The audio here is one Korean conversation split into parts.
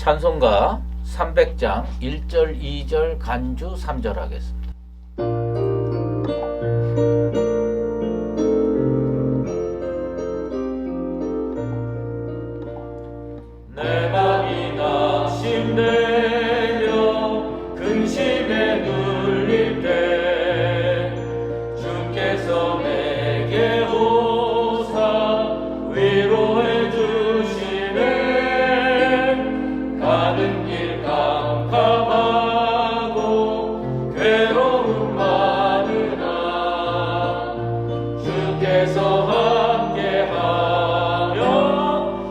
찬송가 300장 1절 2절 간주 3절 하겠습니다. 내 맘이 낙심되며 근심에 눌릴 때 주께서 내게 오사 위로해 주시네. 가는 길 깜깜하고 괴로움 많으나 주께서 함께하며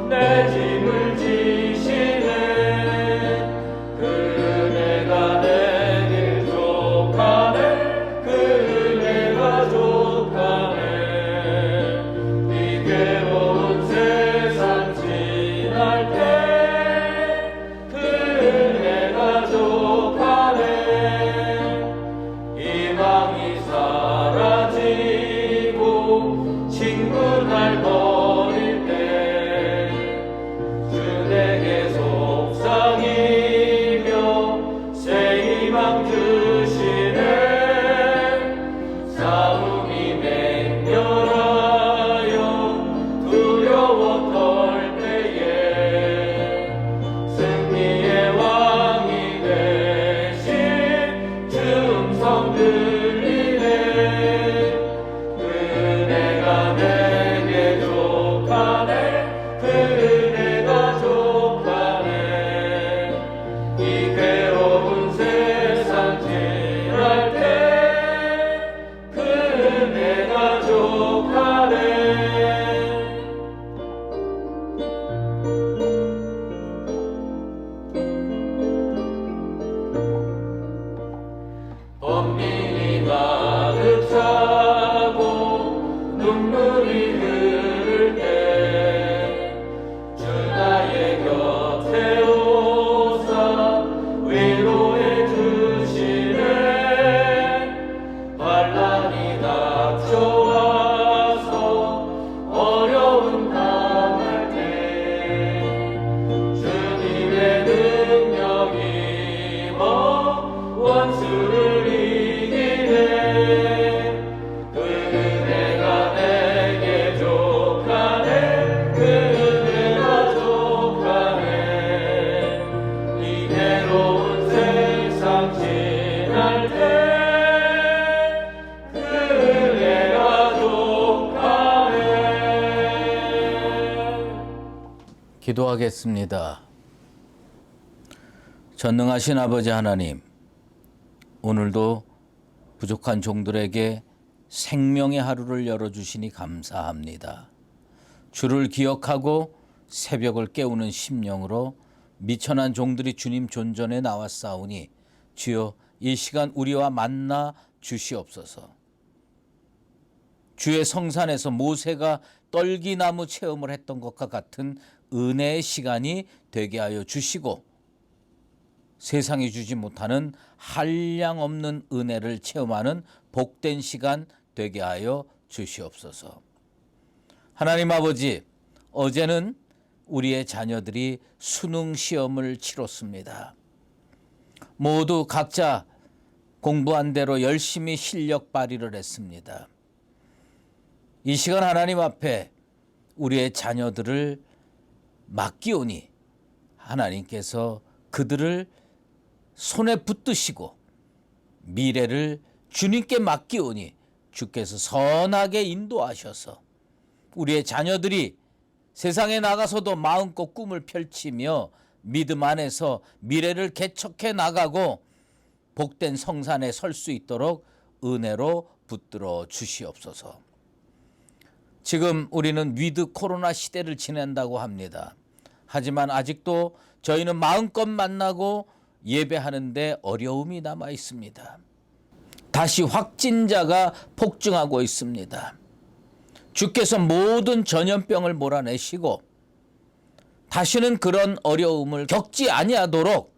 내 짐을 지시네. 그 은혜가 내게 족하네. 그 은혜가 족하네. 이 괴로운 세상 지날 때 그 은혜가 족하네. 희망이 사라지고 친구 날 버릴 때 주 내게 속상이며 새 희망 주시네. 싸움이 맹렬하여 두려워 떨 때에 승리의 왕이 되신 주 음성 들리네. 그 은혜가 내게 족하네. 그 은혜가 족하네. 이 괴로운 세상 지날 때 그 은혜가 족하네. 번민이 가득차고 눈물이 흐를 때 주 나의 곁에 오사 위로해 주시네. 환난이 닥쳐와서 어려움 당할 때 주님의 능력 입어 원수를 이기네. 그 은혜가 내게 족하네. 그 은혜가 족하네. 이 괴로운 세상 지날 때 그 은혜가 족하네. 기도하겠습니다. 전능하신 아버지 하나님, 오늘도 부족한 종들에게 생명의 하루를 열어주시니 감사합니다. 주를 기억하고 새벽을 깨우는 심령으로 미천한 종들이 주님 존전에 나왔사오니 주여 이 시간 우리와 만나 주시옵소서. 주의 성산에서 모세가 떨기나무 체험을 했던 것과 같은 은혜의 시간이 되게 하여 주시고 세상이 주지 못하는 한량없는 은혜를 체험하는 복된 시간 되게 하여 주시옵소서. 하나님 아버지, 어제는 우리의 자녀들이 수능 시험을 치렀습니다. 모두 각자 공부한 대로 열심히 실력 발휘를 했습니다. 이 시간 하나님 앞에 우리의 자녀들을 맡기오니 하나님께서 그들을 손에 붙드시고 미래를 주님께 맡기오니 주께서 선하게 인도하셔서 우리의 자녀들이 세상에 나가서도 마음껏 꿈을 펼치며 믿음 안에서 미래를 개척해 나가고 복된 성산에 설 수 있도록 은혜로 붙들어 주시옵소서. 지금 우리는 위드 코로나 시대를 지낸다고 합니다. 하지만 아직도 저희는 마음껏 만나고 예배하는데 어려움이 남아 있습니다. 다시 확진자가 폭증하고 있습니다. 주께서 모든 전염병을 몰아내시고 다시는 그런 어려움을 겪지 아니하도록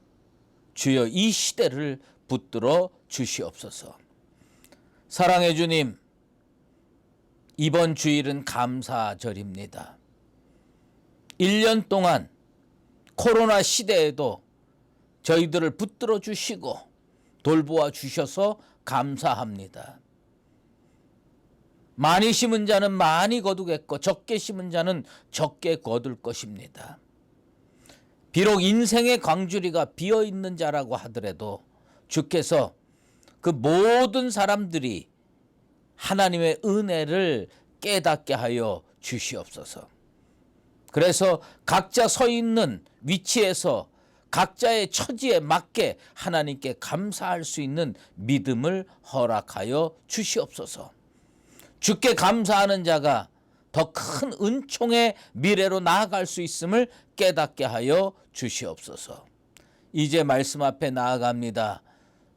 주여 이 시대를 붙들어 주시옵소서. 사랑해 주님, 이번 주일은 감사절입니다. 1년 동안 코로나 시대에도 저희들을 붙들어 주시고 돌보아 주셔서 감사합니다. 많이 심은 자는 많이 거두겠고 적게 심은 자는 적게 거둘 것입니다. 비록 인생의 광주리가 비어있는 자라고 하더라도 주께서 그 모든 사람들이 하나님의 은혜를 깨닫게 하여 주시옵소서. 그래서 각자 서 있는 위치에서 각자의 처지에 맞게 하나님께 감사할 수 있는 믿음을 허락하여 주시옵소서. 주께 감사하는 자가 더 큰 은총의 미래로 나아갈 수 있음을 깨닫게 하여 주시옵소서. 이제 말씀 앞에 나아갑니다.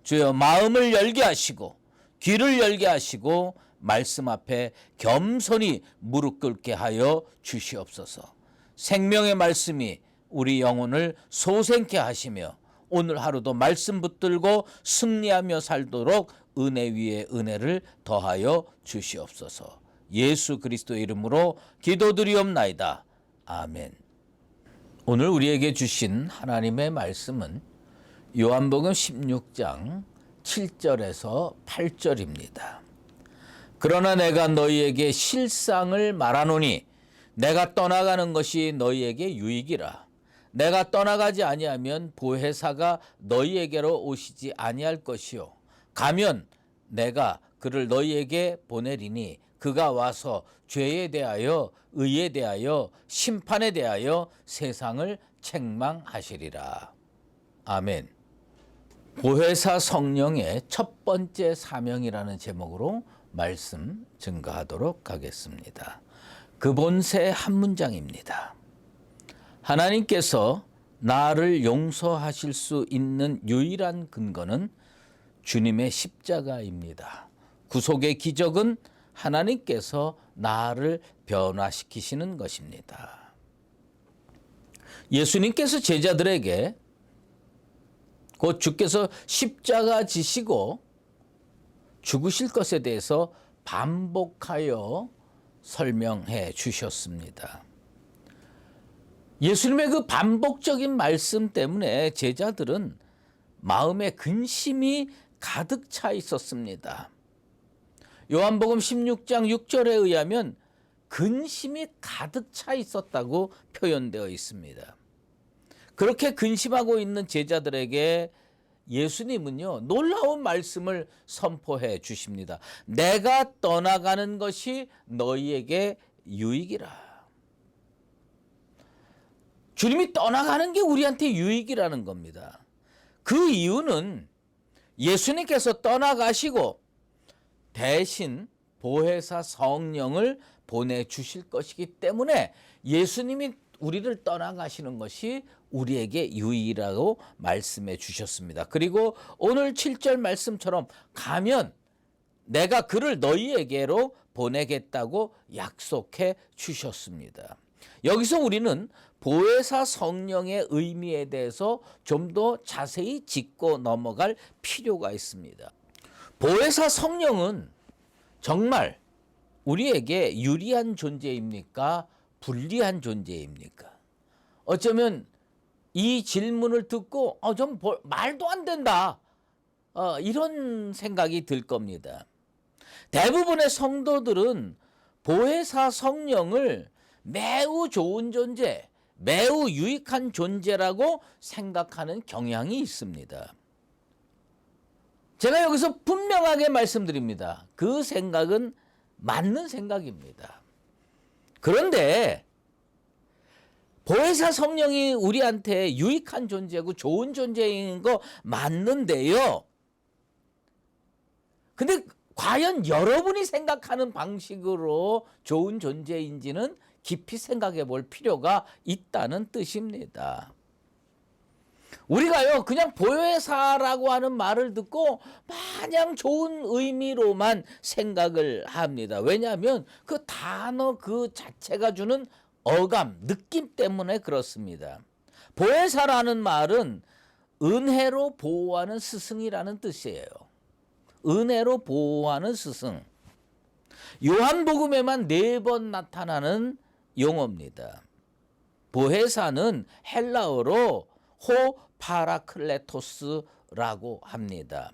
주여, 마음을 열게 하시고 귀를 열게 하시고 말씀 앞에 겸손히 무릎 꿇게 하여 주시옵소서. 생명의 말씀이 우리 영혼을 소생케 하시며 오늘 하루도 말씀 붙들고 승리하며 살도록 은혜 위에 은혜를 더하여 주시옵소서. 예수 그리스도의 이름으로 기도드리옵나이다. 아멘. 오늘 우리에게 주신 하나님의 말씀은 요한복음 16장 7절에서 8절입니다. 그러나 내가 너희에게 실상을 말하노니 내가 떠나가는 것이 너희에게 유익이라. 내가 떠나가지 아니하면 보혜사가 너희에게로 오시지 아니할 것이요 가면 내가 그를 너희에게 보내리니 그가 와서 죄에 대하여 의에 대하여 심판에 대하여 세상을 책망하시리라. 아멘. 보혜사 성령의 첫 번째 사명이라는 제목으로 말씀 증거하도록 하겠습니다. 그본새 한 문장입니다. 하나님께서 나를 용서하실 수 있는 유일한 근거는 주님의 십자가입니다. 구속의 기적은 하나님께서 나를 변화시키시는 것입니다. 예수님께서 제자들에게 곧 주께서 십자가 지시고 죽으실 것에 대해서 반복하여 설명해 주셨습니다. 예수님의 그 반복적인 말씀 때문에 제자들은 마음에 근심이 가득 차 있었습니다. 요한복음 16장 6절에 의하면 근심이 가득 차 있었다고 표현되어 있습니다. 그렇게 근심하고 있는 제자들에게 예수님은요, 놀라운 말씀을 선포해 주십니다. 내가 떠나가는 것이 너희에게 유익이라. 주님이 떠나가는 게 우리한테 유익이라는 겁니다. 그 이유는 예수님께서 떠나가시고 대신 보혜사 성령을 보내주실 것이기 때문에 예수님이 우리를 떠나가시는 것이 우리에게 유익이라고 말씀해 주셨습니다. 그리고 오늘 7절 말씀처럼 가면 내가 그를 너희에게로 보내겠다고 약속해 주셨습니다. 여기서 우리는 보혜사 성령의 의미에 대해서 좀 더 자세히 짚고 넘어갈 필요가 있습니다. 보혜사 성령은 정말 우리에게 유리한 존재입니까? 불리한 존재입니까? 어쩌면 이 질문을 듣고 좀 말도 안 된다, 이런 생각이 들 겁니다. 대부분의 성도들은 보혜사 성령을 매우 좋은 존재, 매우 유익한 존재라고 생각하는 경향이 있습니다. 제가 여기서 분명하게 말씀드립니다. 그 생각은 맞는 생각입니다. 그런데 보혜사 성령이 우리한테 유익한 존재고 좋은 존재인 거 맞는데요. 근데 과연 여러분이 생각하는 방식으로 좋은 존재인지는 깊이 생각해 볼 필요가 있다는 뜻입니다. 우리가요, 그냥 보혜사라고 하는 말을 듣고 마냥 좋은 의미로만 생각을 합니다. 왜냐하면 그 단어 그 자체가 주는 어감, 느낌 때문에 그렇습니다. 보혜사라는 말은 은혜로 보호하는 스승이라는 뜻이에요. 은혜로 보호하는 스승. 요한복음에만 4번 나타나는 용어입니다. 보혜사는 헬라어로 호 파라클레토스라고 합니다.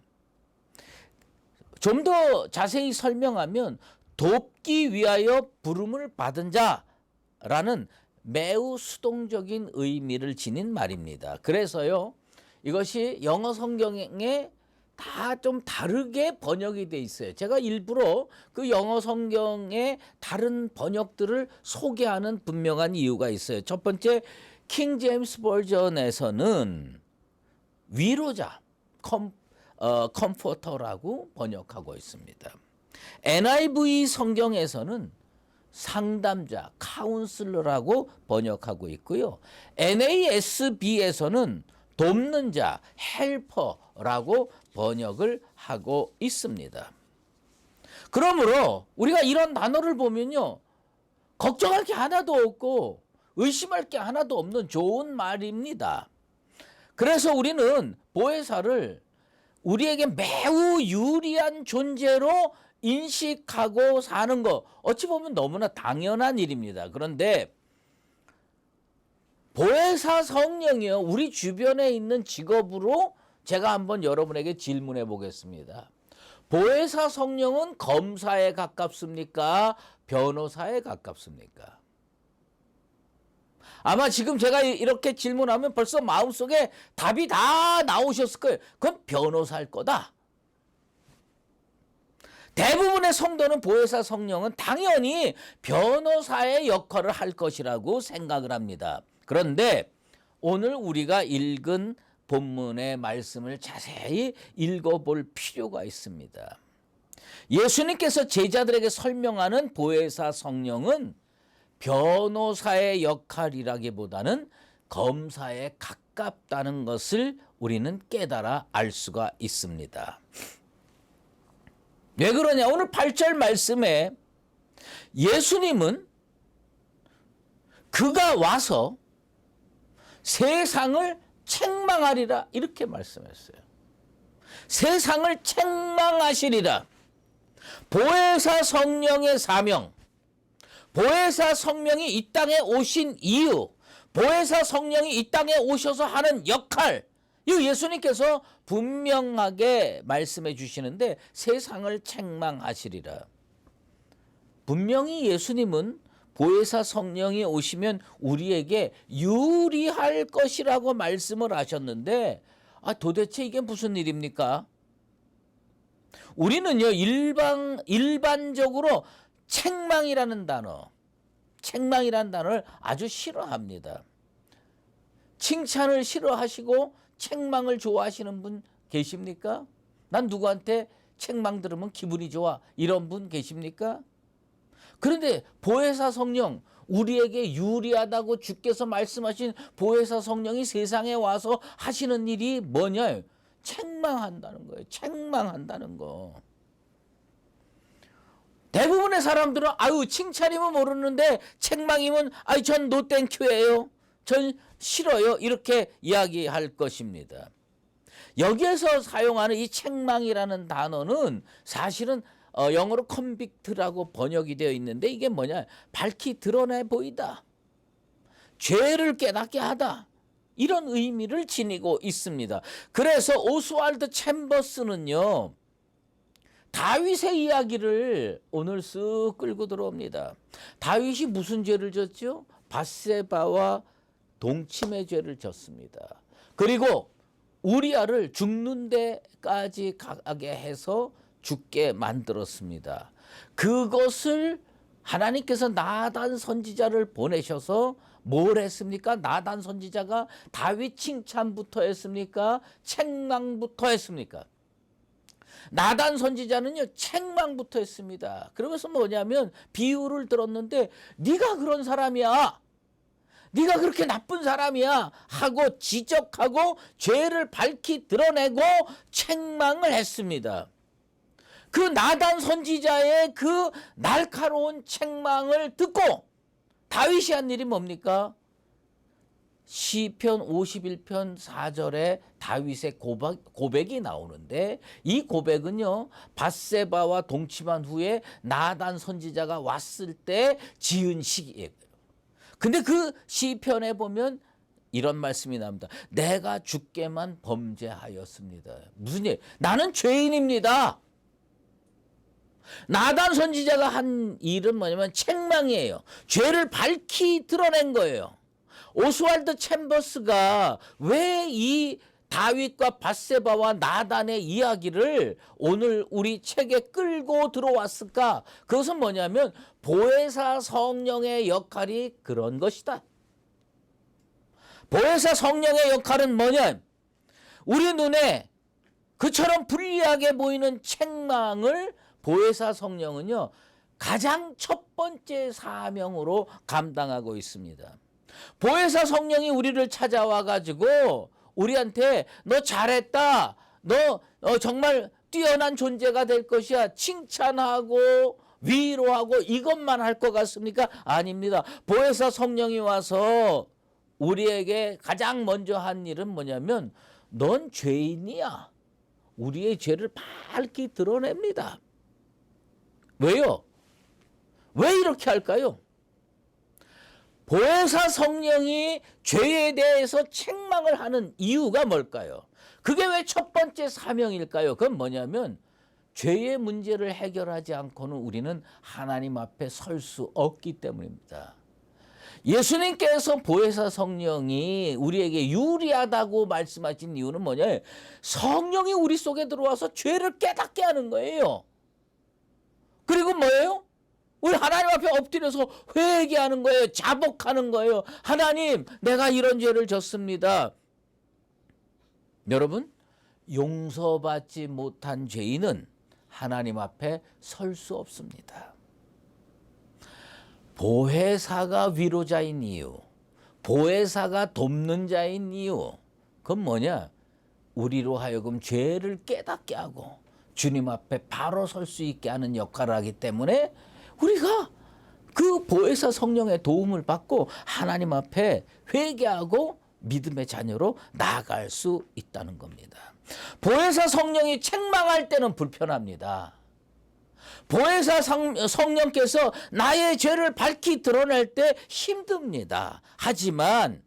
좀 더 자세히 설명하면 돕기 위하여 부름을 받은 자라는 매우 수동적인 의미를 지닌 말입니다. 그래서요, 이것이 영어 성경에 다 좀 다르게 번역이 돼 있어요. 제가 일부러 그 영어 성경의 다른 번역들을 소개하는 분명한 이유가 있어요. 첫 번째, 킹 제임스 버전에서는 위로자, 컴포터라고 번역하고 있습니다. NIV 성경에서는 상담자, 카운슬러라고 번역하고 있고요. NASB에서는 돕는 자, 헬퍼라고 번역을 하고 있습니다. 그러므로 우리가 이런 단어를 보면요, 걱정할 게 하나도 없고 의심할 게 하나도 없는 좋은 말입니다. 그래서 우리는 보혜사를 우리에게 매우 유리한 존재로 인식하고 사는 거, 어찌 보면 너무나 당연한 일입니다. 그런데 보혜사 성령이요, 우리 주변에 있는 직업으로 제가 한번 여러분에게 질문해 보겠습니다. 보혜사 성령은 검사에 가깝습니까? 변호사에 가깝습니까? 아마 지금 제가 이렇게 질문하면 벌써 마음속에 답이 다 나오셨을 거예요. 그건 변호사일 거다. 대부분의 성도는 보혜사 성령은 당연히 변호사의 역할을 할 것이라고 생각을 합니다. 그런데 오늘 우리가 읽은 본문의 말씀을 자세히 읽어볼 필요가 있습니다. 예수님께서 제자들에게 설명하는 보혜사 성령은 변호사의 역할이라기보다는 검사에 가깝다는 것을 우리는 깨달아 알 수가 있습니다. 왜 그러냐? 오늘 8절 말씀에 예수님은 그가 와서 세상을 책망하리라 이렇게 말씀했어요. 세상을 책망하시리라. 보혜사 성령의 사명, 보혜사 성령이 이 땅에 오신 이유, 보혜사 성령이 이 땅에 오셔서 하는 역할, 이 예수님께서 분명하게 말씀해 주시는데 세상을 책망하시리라. 분명히 예수님은 보혜사 성령이 오시면 우리에게 유리할 것이라고 말씀을 하셨는데, 도대체 이게 무슨 일입니까? 우리는요, 일반적으로 책망이라는 단어를 아주 싫어합니다. 칭찬을 싫어하시고 책망을 좋아하시는 분 계십니까? 난 누구한테 책망 들으면 기분이 좋아, 이런 분 계십니까? 그런데 보혜사 성령, 우리에게 유리하다고 주께서 말씀하신 보혜사 성령이 세상에 와서 하시는 일이 뭐냐? 책망한다는 거예요. 책망한다는 거. 대부분의 사람들은 칭찬이면 모르는데 책망이면 전 노 땡큐예요. 전 싫어요. 이렇게 이야기할 것입니다. 여기에서 사용하는 이 책망이라는 단어는 사실은 영어로 컨빅트라고 번역이 되어 있는데 이게 뭐냐? 밝히 드러내 보이다. 죄를 깨닫게 하다. 이런 의미를 지니고 있습니다. 그래서 오스왈드 챔버스는요, 다윗의 이야기를 오늘 쓱 끌고 들어옵니다. 다윗이 무슨 죄를 졌죠? 밧세바와 동침의 죄를 졌습니다. 그리고 우리아를 죽는 데까지 가게 해서 죽게 만들었습니다. 그것을 하나님께서 나단 선지자를 보내셔서 뭘 했습니까? 나단 선지자가 다윗 칭찬부터 했습니까? 책망부터 했습니까? 나단 선지자는요, 책망부터 했습니다. 그러면서 뭐냐면 비유를 들었는데 네가 그런 사람이야, 네가 그렇게 나쁜 사람이야 하고 지적하고 죄를 밝히 드러내고 책망을 했습니다. 그 나단 선지자의 그 날카로운 책망을 듣고 다윗이 한 일이 뭡니까? 시편 51편 4절에 다윗의 고백이 나오는데, 이 고백은요, 밧세바와 동침한 후에 나단 선지자가 왔을 때 지은 시기예요. 근데 그 시편에 보면 이런 말씀이 나옵니다. 내가 주께만 범죄하였습니다. 무슨 일? 나는 죄인입니다. 나단 선지자가 한 일은 뭐냐면 책망이에요. 죄를 밝히 드러낸 거예요. 오스왈드 챔버스가 왜 이 다윗과 밧세바와 나단의 이야기를 오늘 우리 책에 끌고 들어왔을까? 그것은 뭐냐면 보혜사 성령의 역할이 그런 것이다. 보혜사 성령의 역할은 뭐냐? 우리 눈에 그처럼 불리하게 보이는 책망을 보혜사 성령은요, 가장 첫 번째 사명으로 감당하고 있습니다. 보혜사 성령이 우리를 찾아와 가지고 우리한테 너 잘했다, 너 정말 뛰어난 존재가 될 것이야, 칭찬하고 위로하고 이것만 할 것 같습니까? 아닙니다. 보혜사 성령이 와서 우리에게 가장 먼저 한 일은 뭐냐면 넌 죄인이야. 우리의 죄를 밝히 드러냅니다. 왜요? 왜 이렇게 할까요? 보혜사 성령이 죄에 대해서 책망을 하는 이유가 뭘까요? 그게 왜 첫 번째 사명일까요? 그건 뭐냐면 죄의 문제를 해결하지 않고는 우리는 하나님 앞에 설 수 없기 때문입니다. 예수님께서 보혜사 성령이 우리에게 유리하다고 말씀하신 이유는 뭐냐? 성령이 우리 속에 들어와서 죄를 깨닫게 하는 거예요. 그리고 뭐예요? 우리 하나님 앞에 엎드려서 회개하는 거예요. 자복하는 거예요. 하나님, 내가 이런 죄를 졌습니다. 여러분, 용서받지 못한 죄인은 하나님 앞에 설 수 없습니다. 보혜사가 위로자인 이유, 보혜사가 돕는 자인 이유, 그건 뭐냐? 우리로 하여금 죄를 깨닫게 하고 주님 앞에 바로 설 수 있게 하는 역할을 하기 때문에 우리가 그 보혜사 성령의 도움을 받고 하나님 앞에 회개하고 믿음의 자녀로 나아갈 수 있다는 겁니다. 보혜사 성령이 책망할 때는 불편합니다. 보혜사 성령께서 나의 죄를 밝히 드러낼 때 힘듭니다. 하지만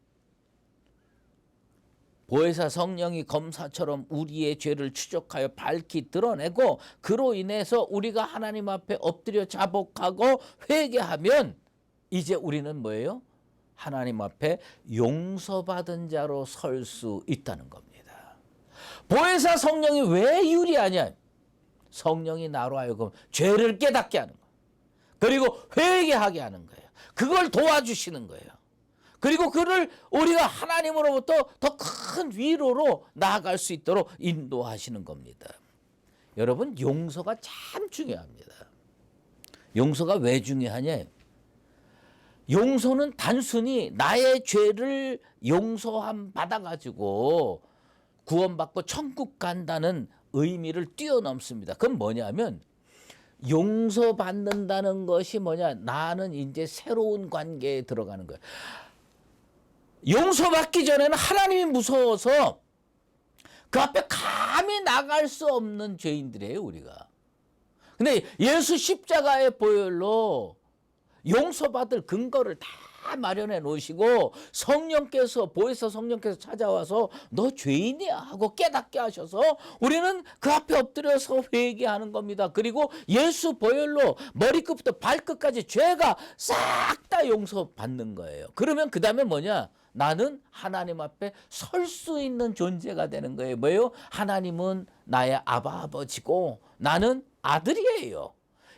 보혜사 성령이 검사처럼 우리의 죄를 추적하여 밝히 드러내고 그로 인해서 우리가 하나님 앞에 엎드려 자복하고 회개하면 이제 우리는 뭐예요? 하나님 앞에 용서받은 자로 설 수 있다는 겁니다. 보혜사 성령이 왜 유리하냐? 성령이 나로 하여금 죄를 깨닫게 하는 거예요. 그리고 회개하게 하는 거예요. 그걸 도와주시는 거예요. 그리고 그를 우리가 하나님으로부터 더 큰 위로로 나아갈 수 있도록 인도하시는 겁니다. 여러분, 용서가 참 중요합니다. 용서가 왜 중요하냐? 용서는 단순히 나의 죄를 용서함 받아가지고 구원받고 천국 간다는 의미를 뛰어넘습니다. 그건 뭐냐면 용서받는다는 것이 뭐냐? 나는 이제 새로운 관계에 들어가는 거예요. 용서받기 전에는 하나님이 무서워서 그 앞에 감히 나갈 수 없는 죄인들이에요, 우리가. 근데 예수 십자가의 보혈로 용서받을 근거를 다 마련해 놓으시고 성령께서 보혜사 성령께서 찾아와서 너 죄인이야 하고 깨닫게 하셔서 우리는 그 앞에 엎드려서 회개하는 겁니다. 그리고 예수 보혈로 머리끝부터 발끝까지 죄가 싹 다 용서받는 거예요. 그러면 그 다음에 뭐냐? 나는 하나님 앞에 설 수 있는 존재가 되는 거예요. 뭐예요? 하나님은 나의 아버지고 나는 아들이에요.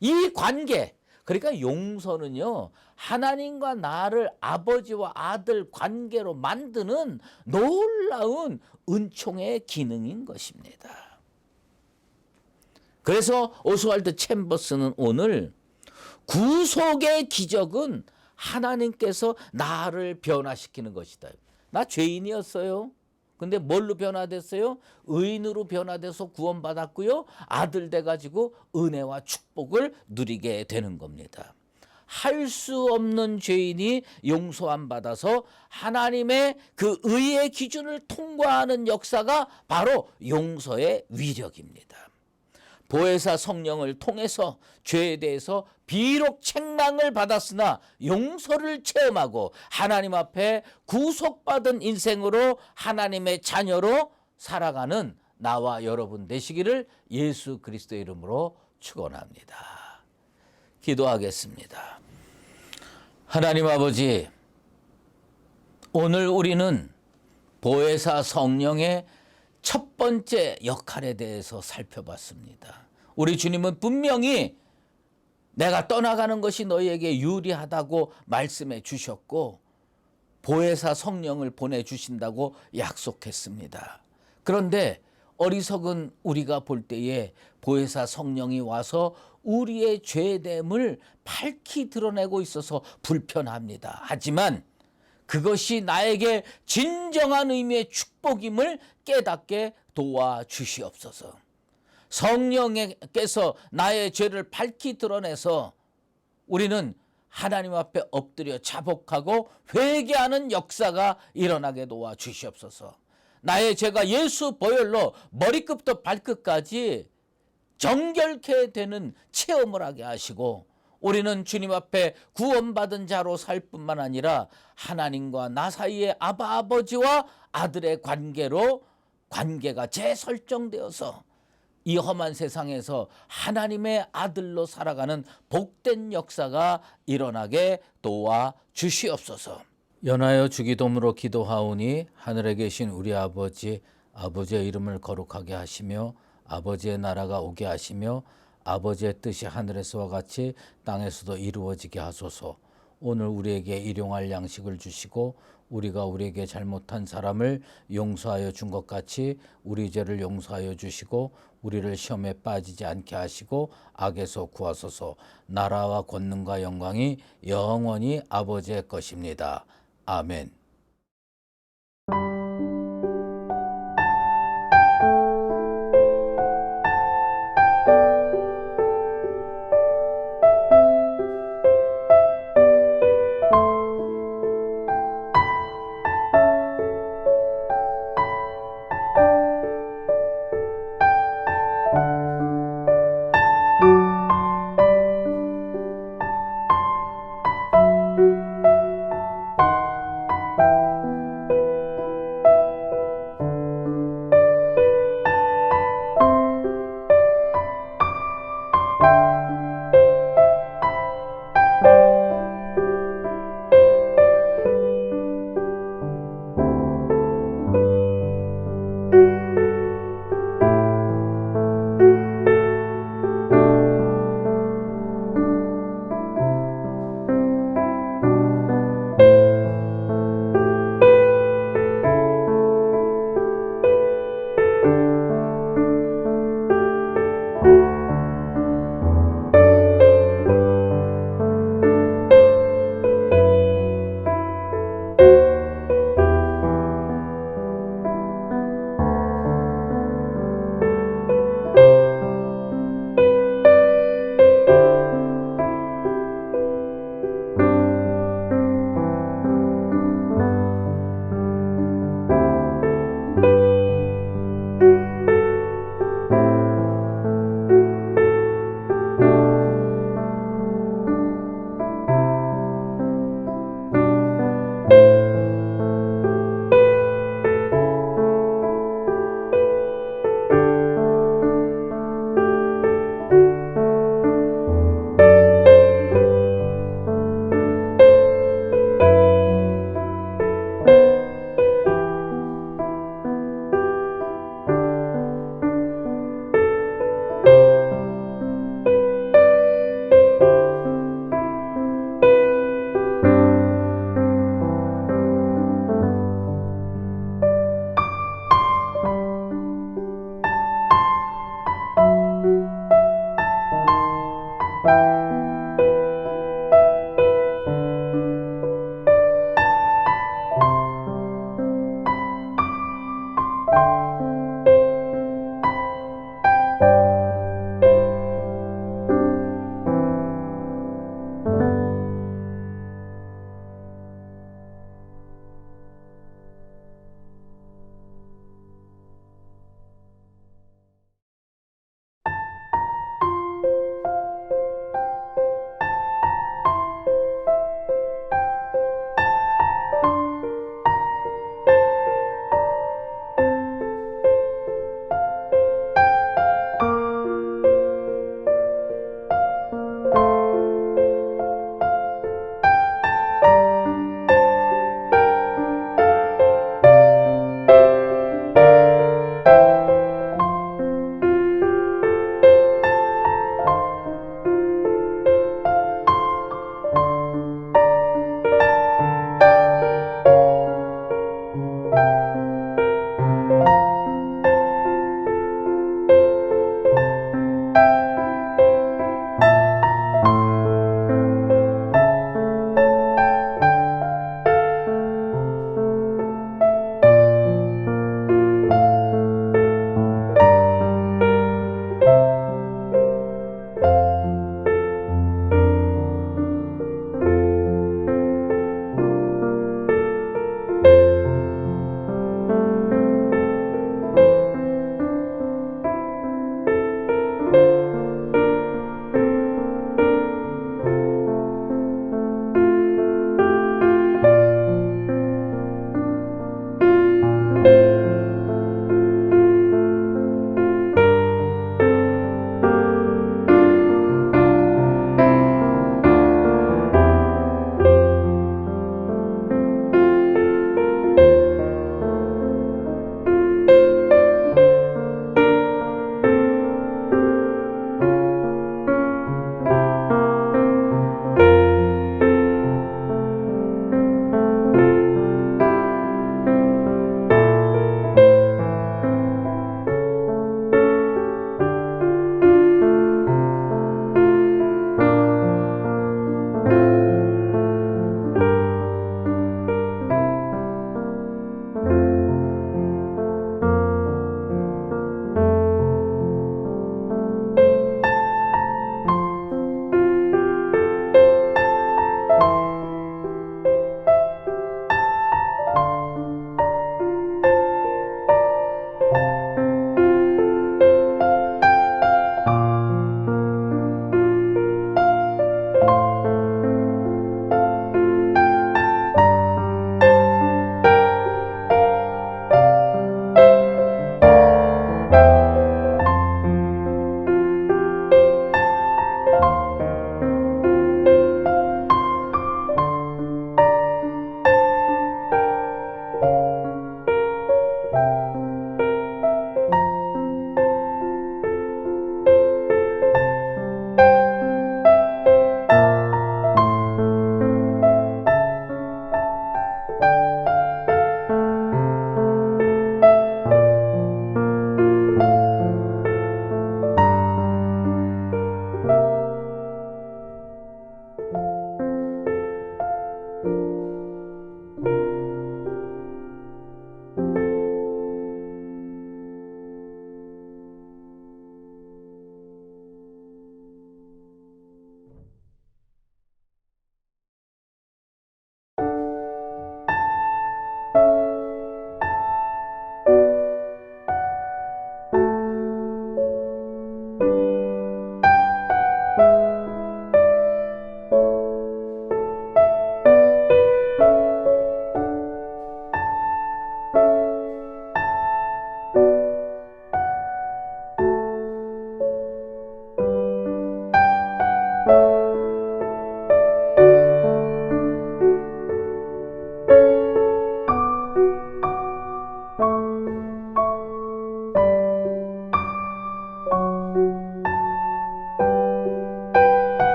이 관계, 그러니까 용서는요, 하나님과 나를 아버지와 아들 관계로 만드는 놀라운 은총의 기능인 것입니다. 그래서 오스왈드 챔버스는 오늘 구속의 기적은 하나님께서 나를 변화시키는 것이다. 나 죄인이었어요. 근데 뭘로 변화됐어요? 의인으로 변화돼서 구원받았고요. 아들 돼가지고 은혜와 축복을 누리게 되는 겁니다. 할 수 없는 죄인이 용서함 받아서 하나님의 그 의의 기준을 통과하는 역사가 바로 용서의 위력입니다. 보혜사 성령을 통해서 죄에 대해서 비록 책망을 받았으나 용서를 체험하고 하나님 앞에 구속받은 인생으로 하나님의 자녀로 살아가는 나와 여러분 되시기를 예수 그리스도의 이름으로 축원합니다. 기도하겠습니다. 하나님 아버지, 오늘 우리는 보혜사 성령의 첫 번째 역할에 대해서 살펴봤습니다. 우리 주님은 분명히 내가 떠나가는 것이 너희에게 유리하다고 말씀해 주셨고 보혜사 성령을 보내주신다고 약속했습니다. 그런데 어리석은 우리가 볼 때에 보혜사 성령이 와서 우리의 죄됨을 밝히 드러내고 있어서 불편합니다. 하지만 그것이 나에게 진정한 의미의 축복임을 깨닫게 도와주시옵소서. 성령께서 나의 죄를 밝히 드러내서 우리는 하나님 앞에 엎드려 자복하고 회개하는 역사가 일어나게 도와주시옵소서. 나의 죄가 예수 보혈로 머리끝부터 발끝까지 정결케 되는 체험을 하게 하시고 우리는 주님 앞에 구원받은 자로 살 뿐만 아니라 하나님과 나 사이의 아바 아버지와 아들의 관계가 재설정되어서 이 험한 세상에서 하나님의 아들로 살아가는 복된 역사가 일어나게 도와주시옵소서. 연하여 주기도문으로 기도하오니 하늘에 계신 우리 아버지의 이름을 거룩하게 하시며 아버지의 나라가 오게 하시며 아버지의 뜻이 하늘에서와 같이 땅에서도 이루어지게 하소서. 오늘 우리에게 일용할 양식을 주시고 우리가 우리에게 잘못한 사람을 용서하여 준 것 같이 우리 죄를 용서하여 주시고 우리를 시험에 빠지지 않게 하시고 악에서 구하소서. 나라와 권능과 영광이 영원히 아버지의 것입니다. 아멘.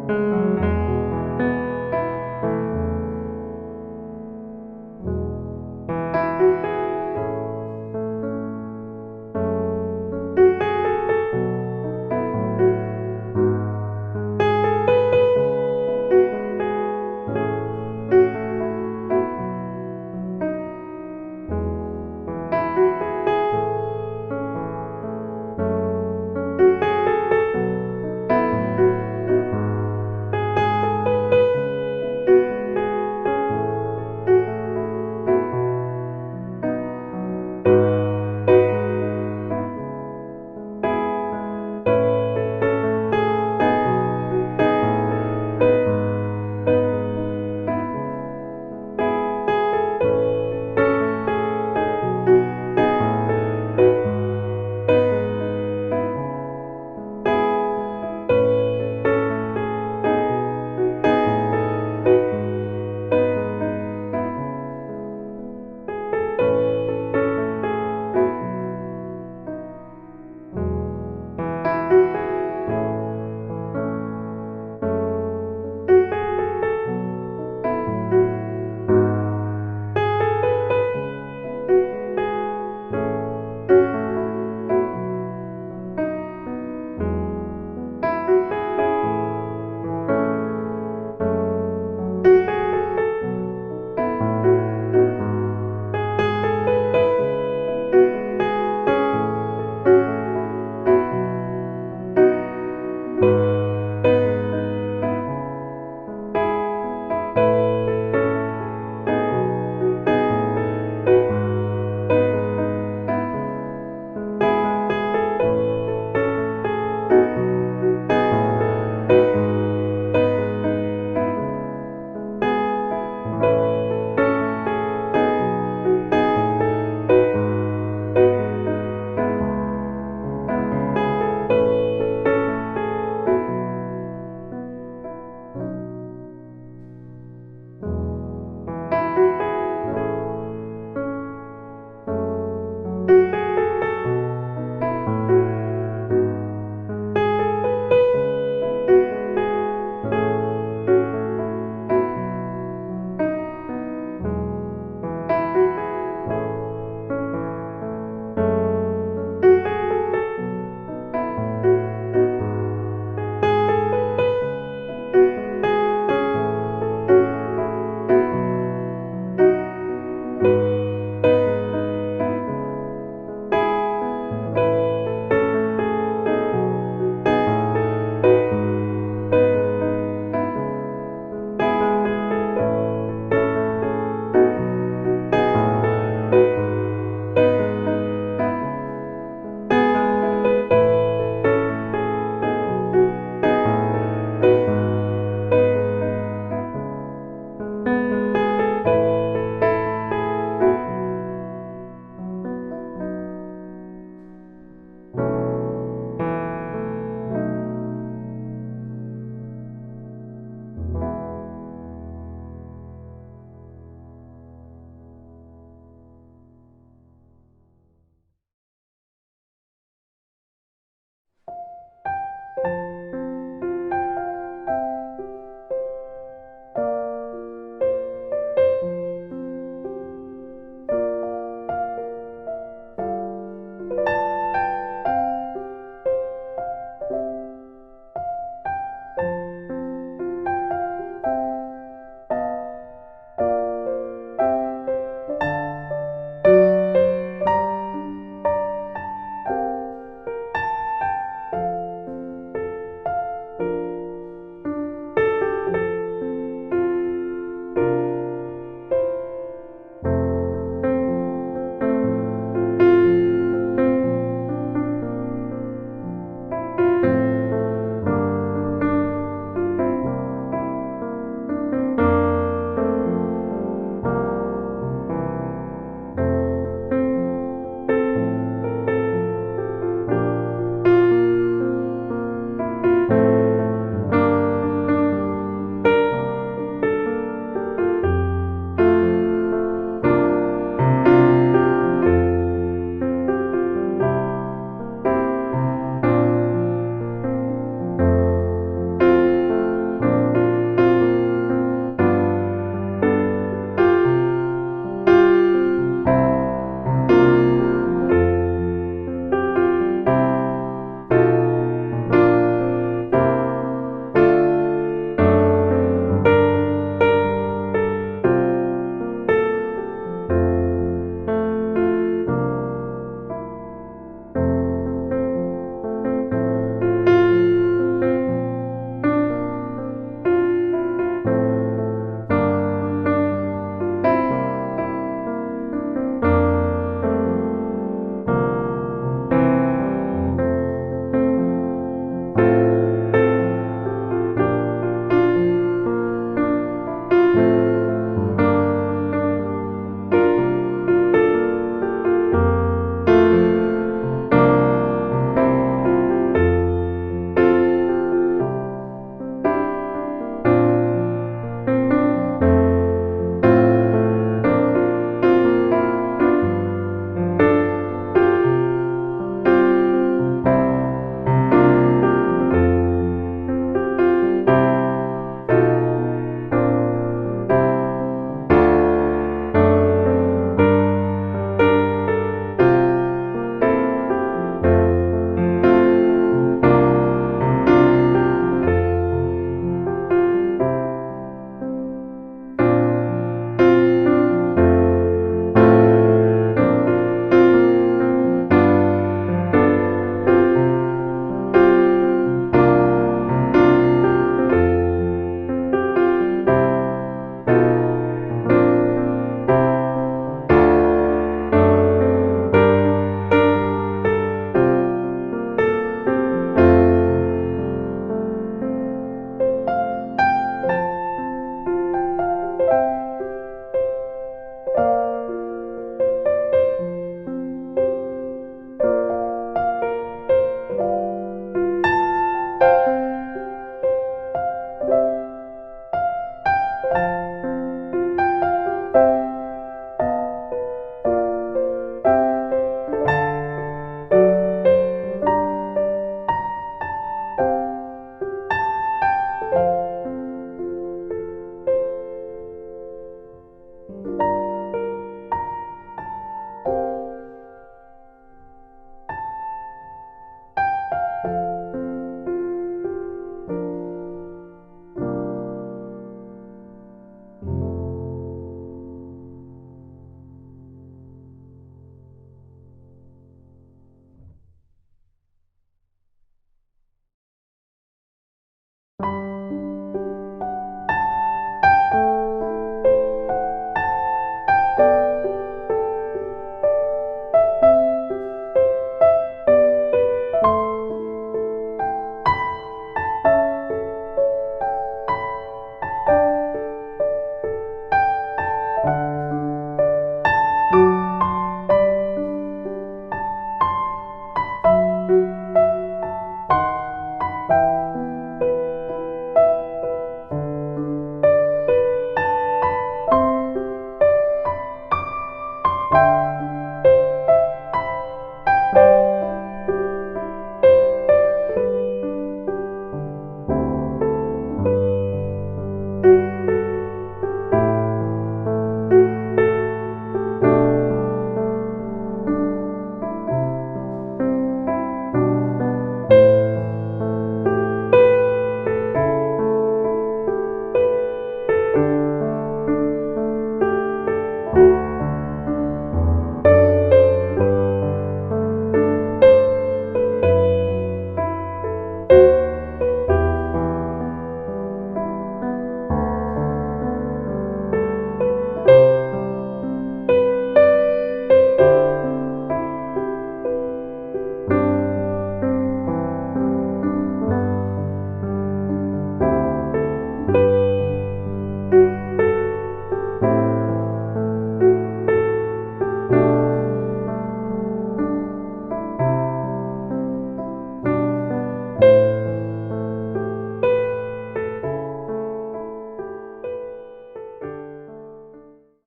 니다